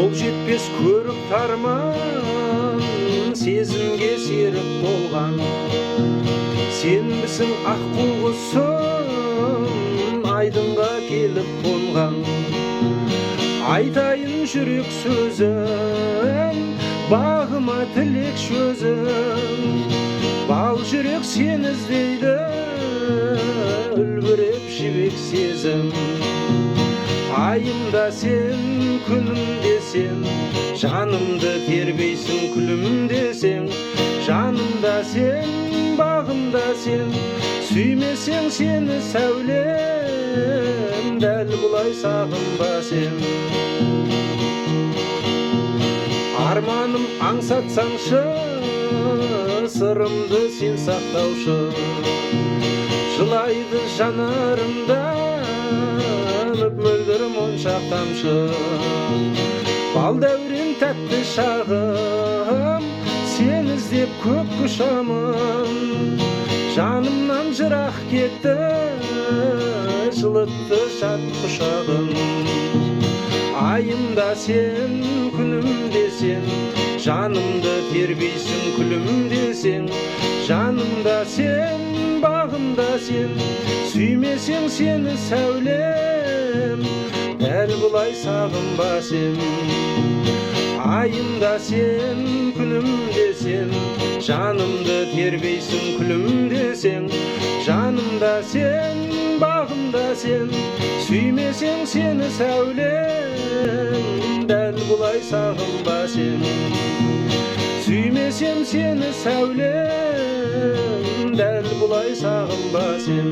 қол жетпес көрік тарман сезімге серік болған сенбісің аққу құсым айдынға келіп қонған айтайын жүрек сөзім бағыма тілек шөзім бал жүрек сені іздейді үлбіреп жібек сезім айымда сен күнімде сен жанымды тербейсің күлімдесең жанымда сен бағымда сен сүймесең сені сәулем дәл бұлай сағынба сен арманым аңсатсаңшы сырымды сен сақтаушы жылайды жанарымдан мөлдір моншақ тамшы бал дәурен тәтті шағым сен іздеп көк құшамын жанымнан жырақ кетті жылытты шат құшағым айымда сен күнімде сен жанымды тербейсің күлімдесең жанымда сен бағымда сен сүймесең сені сәулем дәл бұлай сағынба сен айымда сен күнімде сен жанымды тербейсің күлімдесең жанымда сен бағымда сен сүймесең сені сәулем дәл бұлай сағынба сен сүймесем сені сәулем дәл бұлай сағынба сен